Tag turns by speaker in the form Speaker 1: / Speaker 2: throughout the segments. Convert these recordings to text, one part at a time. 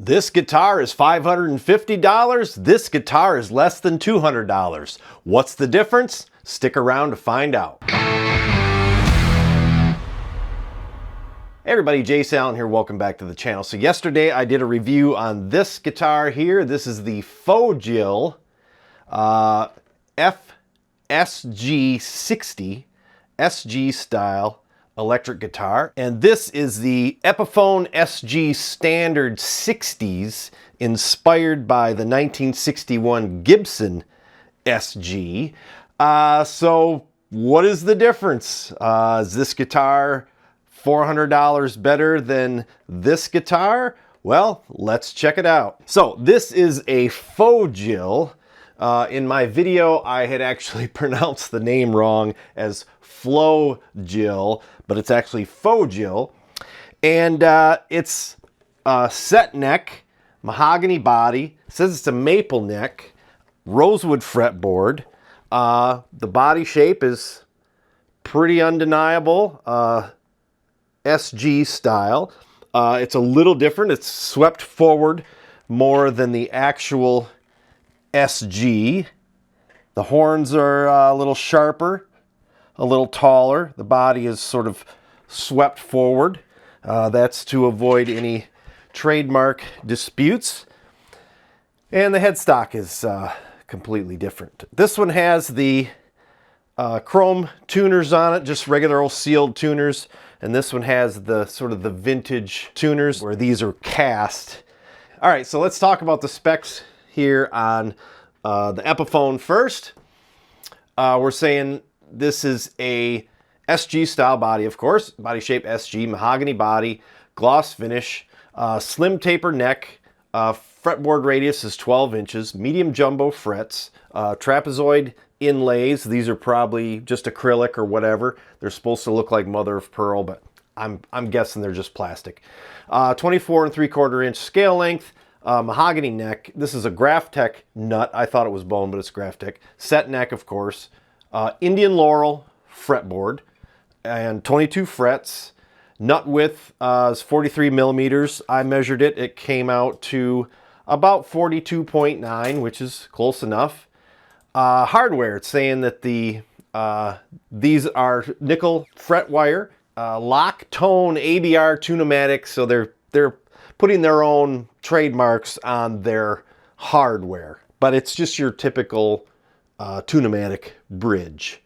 Speaker 1: This guitar is $550. This guitar is less than $200. What's the difference? Stick around to find out. Hey everybody, Jason Allen here. Welcome back to the channel. So yesterday I did a review on this guitar here. This is the Fojill FSG 60 SG style electric guitar, and this is the Epiphone SG Standard 60s, inspired by the 1961 Gibson SG. So what is the difference? Is this guitar $400 better than this guitar? Well, let's check it out. So this is a Fojill. In my video, I had actually pronounced the name wrong as Fojill, but it's actually Fojill. And it's a set neck, mahogany body. It says it's a maple neck, rosewood fretboard. The body shape is pretty undeniable, SG style. It's a little different. It's swept forward more than the actual SG. The horns are a little sharper, a little taller. The body is sort of swept forward. That's to avoid any trademark disputes. And the headstock is completely different. This one has the chrome tuners on it, just regular old sealed tuners. And this one has the sort of the vintage tuners where these are cast. All right, so let's talk about the specs here on the Epiphone first. We're saying this is a SG style body, of course, body shape SG, mahogany body, gloss finish, slim taper neck, fretboard radius is 12 inches, medium jumbo frets, trapezoid inlays. These are probably just acrylic or whatever. They're supposed to look like mother of pearl, but I'm guessing they're just plastic. 24 3/4 inch scale length, mahogany neck. This is a Graphtec nut. I thought it was bone, but it's Graphtec. Set neck, of course. Indian Laurel fretboard and 22 frets. Nut width is 43 millimeters. I measured it. It came out to about 42.9, which is close enough. Hardware, it's saying that these are nickel fret wire, lock tone ABR tunematic, so they're putting their own trademarks on their hardware, but it's just your typical tunematic bridge.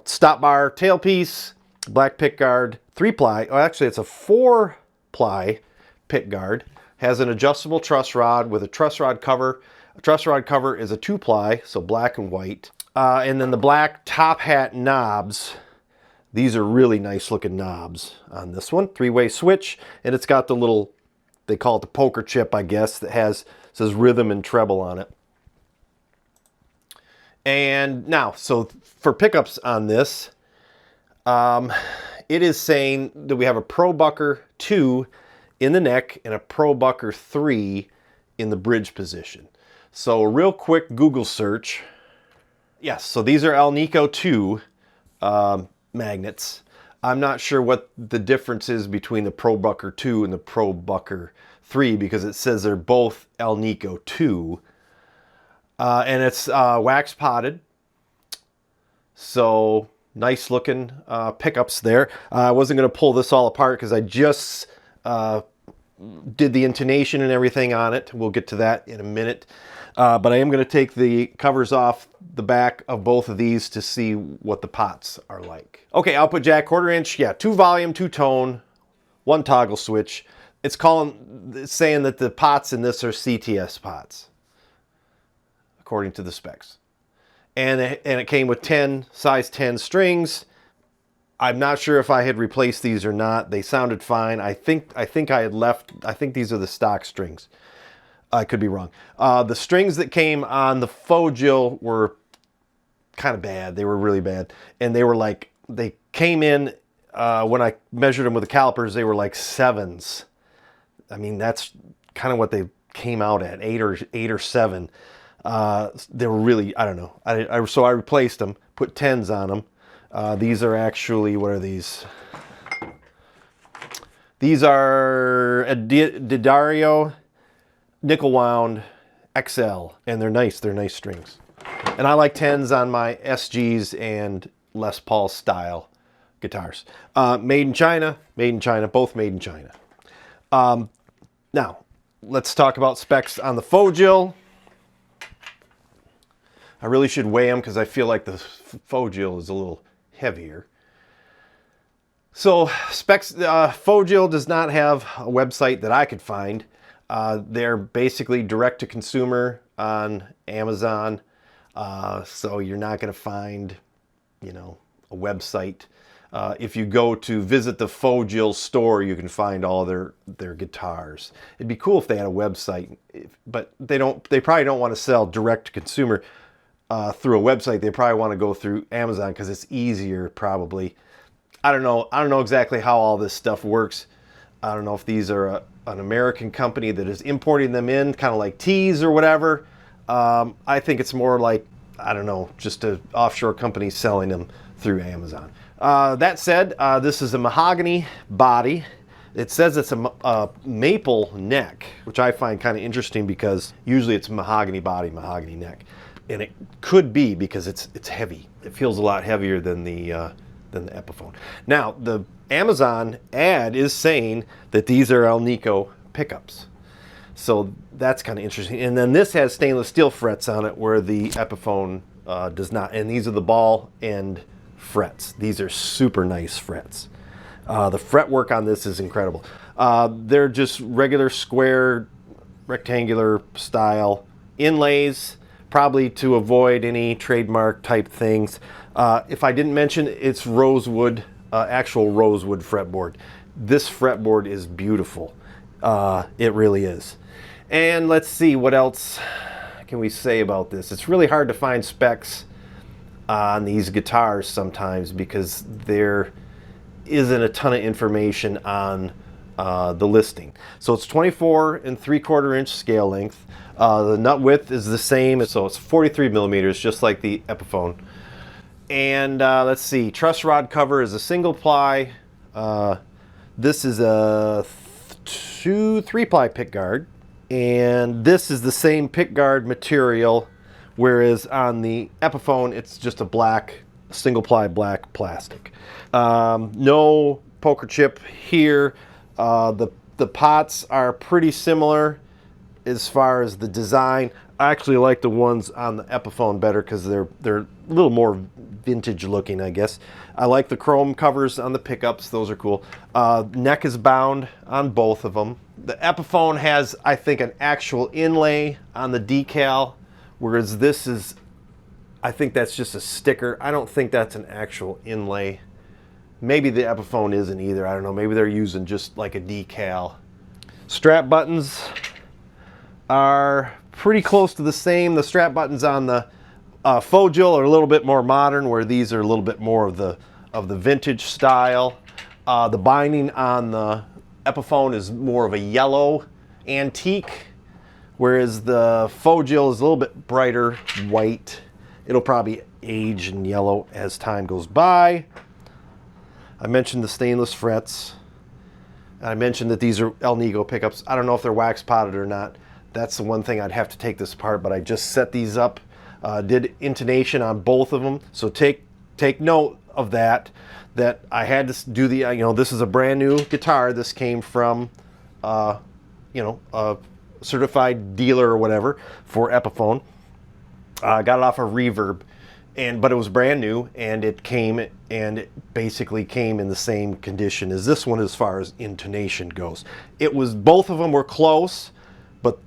Speaker 1: Stop bar tailpiece, black pick guard, 3-ply. Oh, actually it's a 4-ply pick guard. Has an adjustable truss rod with a truss rod cover. A truss rod cover is a 2-ply, so black and white. And then the black top hat knobs. These are really nice looking knobs on this one. 3-way switch, and it's got the little, they call it the poker chip, I guess, that says rhythm and treble on it. And now, so for pickups on this, it is saying that we have a Pro Bucker 2 in the neck and a Pro Bucker 3 in the bridge position. So a real quick Google search. Yes, so these are Alnico 2 magnets. I'm not sure what the difference is between the Pro Bucker 2 and the Pro Bucker 3 because it says they're both Alnico 2. And it's wax potted. So nice looking pickups there. I wasn't going to pull this all apart because I just did the intonation and everything on it. We'll get to that in a minute. But I am going to take the covers off the back of both of these to see what the pots are like. Okay, output jack, 1/4 inch. Yeah, 2 volume, 2 tone, 1 toggle switch. It's saying that the pots in this are CTS pots, according to the specs. And it came with 10 size 10 strings. I'm not sure if I had replaced these or not. They sounded fine. I think I had left. I think these are the stock strings. I could be wrong. The strings that came on the Fojill were kind of bad. They were really bad. And they were like, they came in, when I measured them with the calipers, they were like 7s. I mean, that's kind of what they came out at, 8 or 7. They were really, I don't know. So I replaced them, put 10s on them. These are actually, what are these? These are a Didario nickel wound XL, and they're nice strings. And I like 10s on my SGs and Les Paul style guitars. Made in China, both made in China. Now, let's talk about specs on the Fojill. I really should weigh them because I feel like the Fojill is a little heavier. So specs, Fojill does not have a website that I could find. They're basically direct to consumer on Amazon. So you're not going to find, you know, a website. If you go to visit the Fojill store, you can find all their guitars. It'd be cool if they had a website, but they don't. They probably don't want to sell direct to consumer through a website. They probably want to go through Amazon because it's easier, probably. I don't know. I don't know exactly how all this stuff works. I don't know if these are an American company that is importing them in, kind of like Tees or whatever. I think it's more like, I don't know, just an offshore company selling them through Amazon. That said, this is a mahogany body. It says it's a maple neck, which I find kind of interesting because usually it's mahogany body, mahogany neck. And it could be because it's heavy. It feels a lot heavier than the Epiphone. Now, the Amazon ad is saying that these are Alnico pickups. So that's kind of interesting. And then this has stainless steel frets on it where the Epiphone does not. And these are the ball end frets. These are super nice frets. The fretwork on this is incredible. They're just regular square, rectangular style inlays, probably to avoid any trademark type things. If I didn't mention, it's rosewood, actual rosewood fretboard. This fretboard is beautiful. It really is. And let's see, what else can we say about this? It's really hard to find specs on these guitars sometimes because there isn't a ton of information on the listing. So it's 24 3/4 inch scale length. The nut width is the same, so it's 43 millimeters, just like the Epiphone. And let's see, truss rod cover is a single ply. This is a 3-ply pickguard, and this is the same pickguard material, whereas on the Epiphone it's just a black, single ply black plastic. No poker chip here. The pots are pretty similar as far as the design. I actually like the ones on the Epiphone better because they're a little more vintage looking, I guess. I like the chrome covers on the pickups. Those are cool. Neck is bound on both of them. The Epiphone has, I think, an actual inlay on the decal, whereas this is, I think that's just a sticker. I don't think that's an actual inlay. Maybe the Epiphone isn't either. I don't know. Maybe they're using just like a decal. Strap buttons are pretty close to the same. The strap buttons on the Fojill are a little bit more modern, where these are a little bit more of the vintage style. The binding on the Epiphone is more of a yellow antique, whereas the Fojill is a little bit brighter white. It'll probably age in yellow as time goes by. I mentioned the stainless frets. I mentioned that these are Alnico pickups. I don't know if they're wax potted or not. That's the one thing I'd have to take this apart, but I just set these up, did intonation on both of them. So take note of that I had to do the, you know, this is a brand new guitar. This came from, you know, a certified dealer or whatever for Epiphone. Got it off of Reverb, but it was brand new, and it basically came in the same condition as this one as far as intonation goes. Both of them were close, but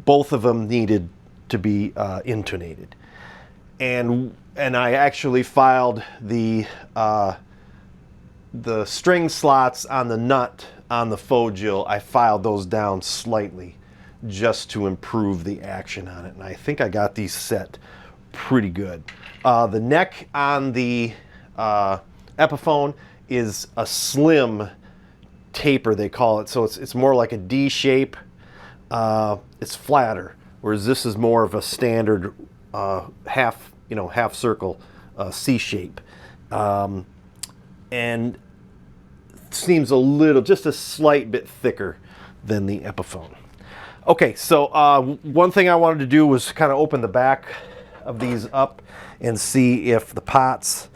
Speaker 1: both of them needed to be intonated. And I actually filed the string slots on the nut on the Fojill. I filed those down slightly just to improve the action on it, and I think I got these set pretty good. The neck on the Epiphone is a slim taper, they call it, so it's more like a D shape. It's flatter, whereas this is more of a standard half circle C shape, and seems just a slight bit thicker than the Epiphone. Okay, so one thing I wanted to do was kind of open the back of these up and see if the pots,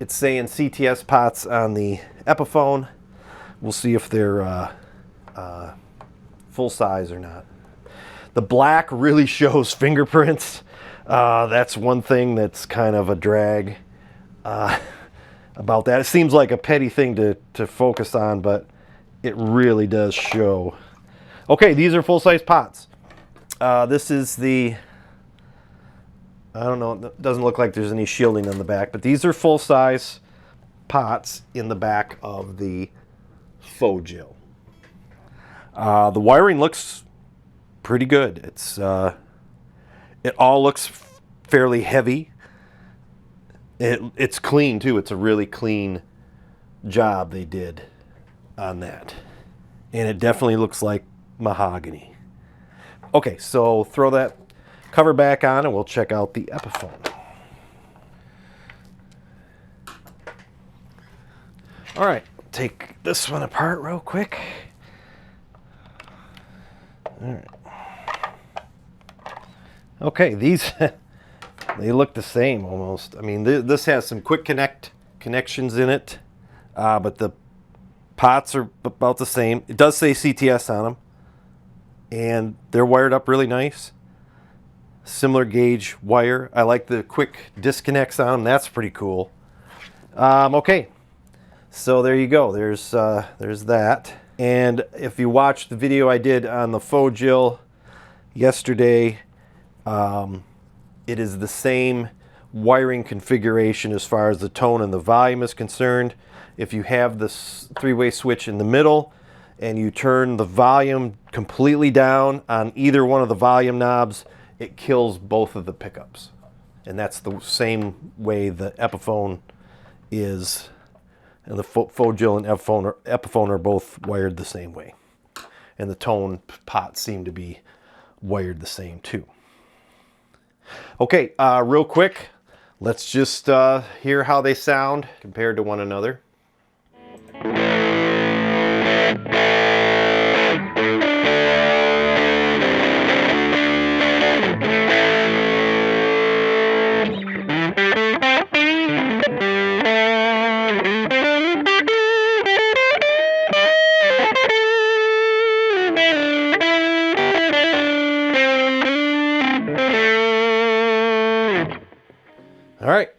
Speaker 1: it's saying CTS pots on the Epiphone. We'll see if they're full size or not. The black really shows fingerprints. That's one thing that's kind of a drag about that. It seems like a petty thing to focus on, but it really does show. Okay, these are full-size pots. This is the, I don't know, it doesn't look like there's any shielding on the back, but these are full-size pots in the back of the Fojill. The wiring looks pretty good. It all looks fairly heavy. It's clean too. It's a really clean job they did on that. And it definitely looks like mahogany. Okay, so throw that cover back on and we'll check out the Epiphone. All right, take this one apart real quick. All right. Okay, these they look the same almost. I mean, this has some quick connections in it, but the pots are about the same. It does say CTS on them, and they're wired up really nice. Similar gauge wire. I like the quick disconnects on them. That's pretty cool. Okay, so there you go. There's that. And if you watched the video I did on the Fojill yesterday, it is the same wiring configuration as far as the tone and the volume is concerned. If you have this three-way switch in the middle and you turn the volume completely down on either one of the volume knobs, it kills both of the pickups. And that's the same way the Epiphone is. And the Fojill and Epiphone are both wired the same way. And the tone pots seem to be wired the same too. Okay, real quick, let's just hear how they sound compared to one another. All right.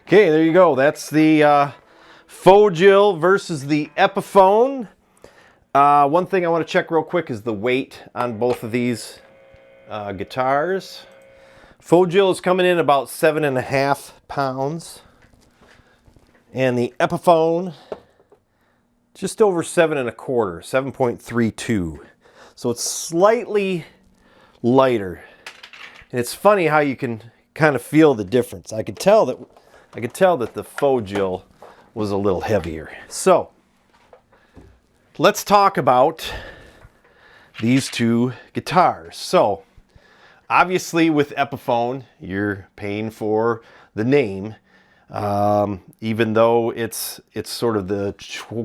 Speaker 1: Okay, there you go. That's the Fojill versus the Epiphone. One thing I want to check real quick is the weight on both of these guitars. Fojill is coming in about 7.5 pounds. And the Epiphone, just over 7.25, 7.32. So it's slightly lighter. And it's funny how you can kind of feel the difference. I could tell that the Fojill was a little heavier. So let's talk about these two guitars. So obviously with Epiphone, you're paying for the name, even though it's sort of the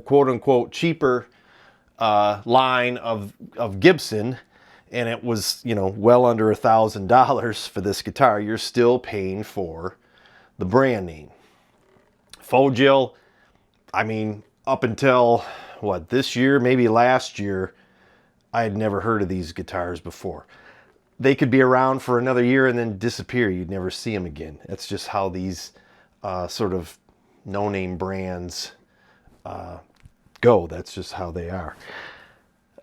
Speaker 1: quote-unquote cheaper line of Gibson, and it was, you know, well under $1,000 for this guitar. You're still paying for the brand name. Fojill, I mean, up until what, this year, maybe last year, I had never heard of these guitars before. They could be around for another year and then disappear. You'd never see them again. That's just how these sort of no-name brands go. That's just how they are.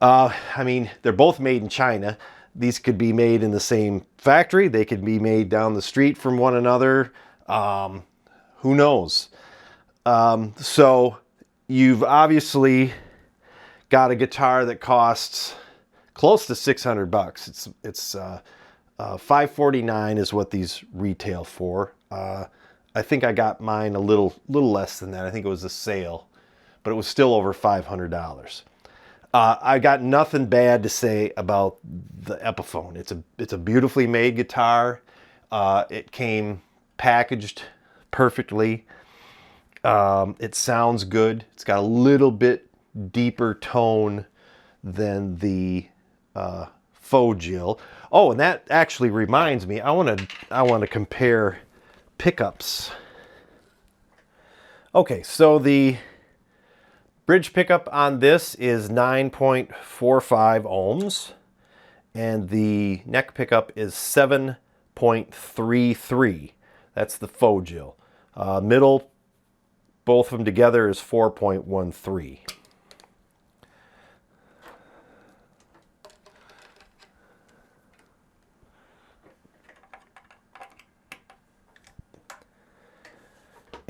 Speaker 1: I mean, they're both made in China. These could be made in the same factory. They could be made down the street from one another. Who knows? So you've obviously got a guitar that costs close to $600. It's $549 is what these retail for. I think I got mine a little less than that. I think it was a sale, but it was still over $500. I got nothing bad to say about the Epiphone. It's a beautifully made guitar. It came packaged perfectly. It sounds good. It's got a little bit deeper tone than the Fojill. Oh, and that actually reminds me, I want to compare pickups. Okay, so the bridge pickup on this is 9.45 ohms, and the neck pickup is 7.33. That's the Fojill. Middle, both of them together, is 4.13.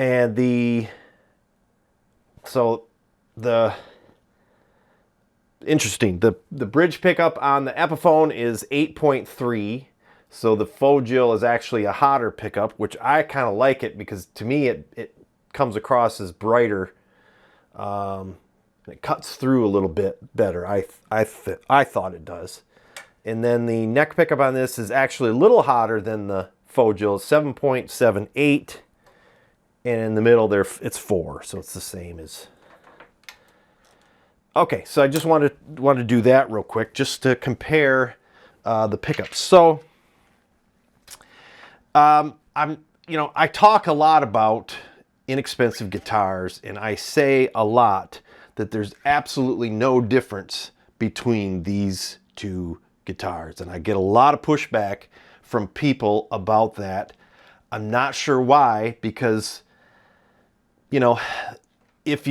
Speaker 1: And the bridge pickup on the Epiphone is 8.3. So the Fojill is actually a hotter pickup, which I kind of like it because to me it comes across as brighter. It cuts through a little bit better. I thought it does. And then the neck pickup on this is actually a little hotter than the Fojill, 7.78. And in the middle there, it's 4, so it's the same as. Okay, so I just want to do that real quick, just to compare the pickups. So, I talk a lot about inexpensive guitars, and I say a lot that there's absolutely no difference between these two guitars, and I get a lot of pushback from people about that. I'm not sure why, because if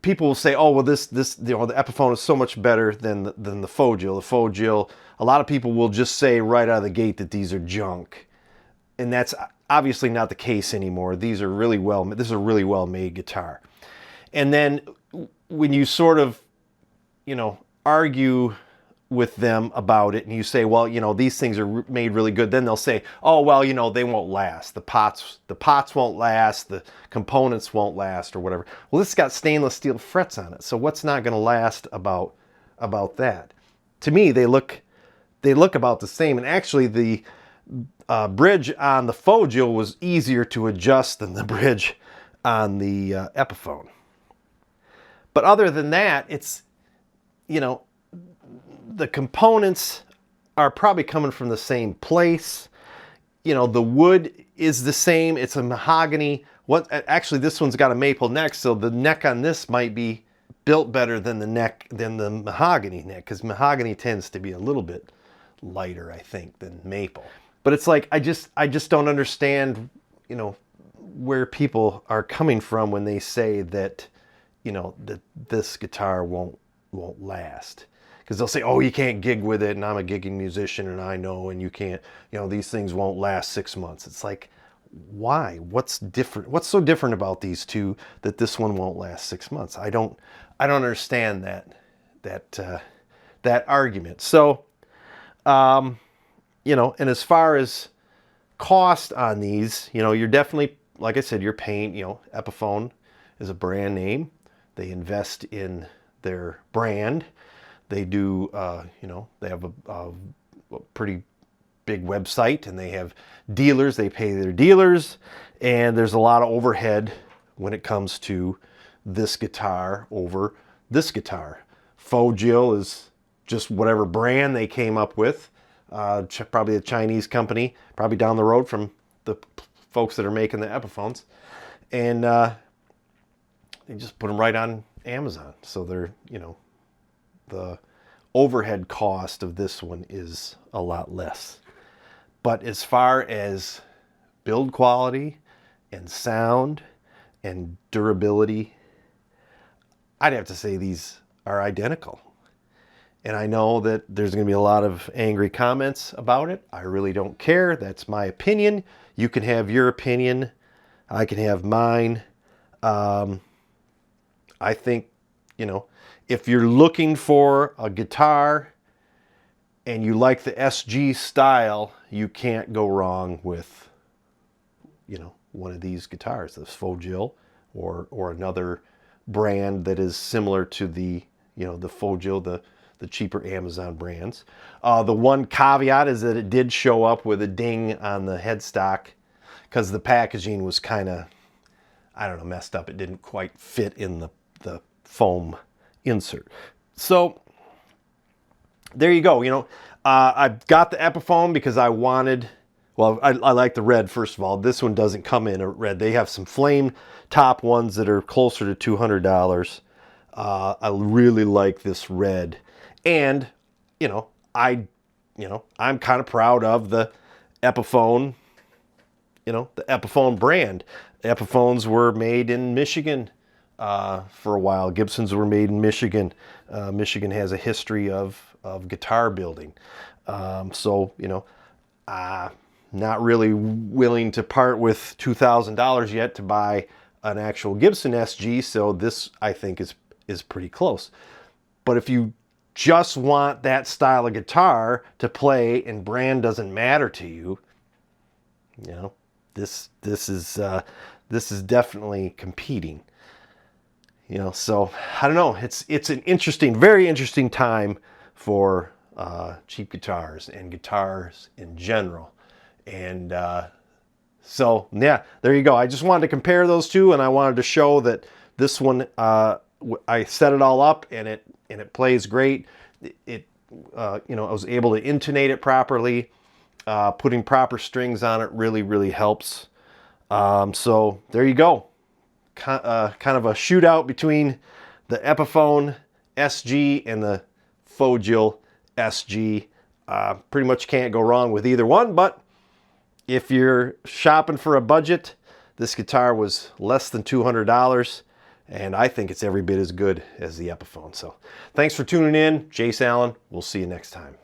Speaker 1: people will say, oh, well, the Epiphone is so much better than the Fojill. The Fojill, a lot of people will just say right out of the gate that these are junk. And that's obviously not the case anymore. This is a really well-made guitar. And then when you sort of, argue with them about it and you say, well, these things are made really good, then they'll say, oh, well, they won't last. The pots won't last, the components won't last, or whatever. Well, this has got stainless steel frets on it, so what's not going to last about that? To me, they look about the same, and actually the bridge on the Fojill was easier to adjust than the bridge on the Epiphone. But other than that, it's, the components are probably coming from the same place. The wood is the same. It's a mahogany. Actually, this one's got a maple neck, so the neck on this might be built better than the mahogany neck, because mahogany tends to be a little bit lighter, I think, than maple. But it's like I just don't understand, where people are coming from when they say that, that this guitar won't last. Because they'll say, oh, you can't gig with it, and I'm a gigging musician, and I know, and you can't, these things won't last 6 months. It's like, why? What's different? What's so different about these two that this one won't last 6 months? I don't understand that argument. So, and as far as cost on these, you're definitely, like I said, you're paying, Epiphone is a brand name. They invest in their brand. They do, they have a pretty big website, and they have dealers. They pay their dealers, and there's a lot of overhead when it comes to this guitar over this guitar. Fojill is just whatever brand they came up with, probably a Chinese company, probably down the road from the folks that are making the Epiphones, and they just put them right on Amazon. So they're, the overhead cost of this one is a lot less. But as far as build quality and sound and durability, I'd have to say these are identical. And I know that there's going to be a lot of angry comments about it. I really don't care. That's my opinion. You can have your opinion. I can have mine. I think, if you're looking for a guitar and you like the SG style, you can't go wrong with, you know, one of these guitars, this Fojill or another brand that is similar to the, you know, the Fojill, the cheaper Amazon brands. The one caveat is that it did show up with a ding on the headstock because the packaging was kind of, I don't know, messed up. It didn't quite fit in the foam insert. So there you go. You know, I've got the Epiphone because I wanted, well, I like the red, first of all. This one doesn't come in a red. They have some flame top ones that are closer to $200. I really like this red. And, you know, I'm kind of proud of the Epiphone, you know, the Epiphone brand. Epiphones were made in Michigan for a while. Gibsons were made in Michigan. Michigan has a history of guitar building. So, you know, not really willing to part with $2,000 yet to buy an actual Gibson SG. So this, I think, is pretty close. But if you just want that style of guitar to play and brand doesn't matter to you, you know, this is definitely competing. You know, so I don't know. It's an interesting, very interesting time for cheap guitars and guitars in general. And so yeah, there you go. I just wanted to compare those two, and I wanted to show that this one, I set it all up and it plays great. You know, I was able to intonate it properly. Putting proper strings on it really helps. So there you go. Kind of a shootout between the Epiphone SG and the Fojill SG. Pretty much can't go wrong with either one, but if you're shopping for a budget, this guitar was less than $200, and I think it's every bit as good as the Epiphone. So thanks for tuning in. Jace Allen. We'll see you next time.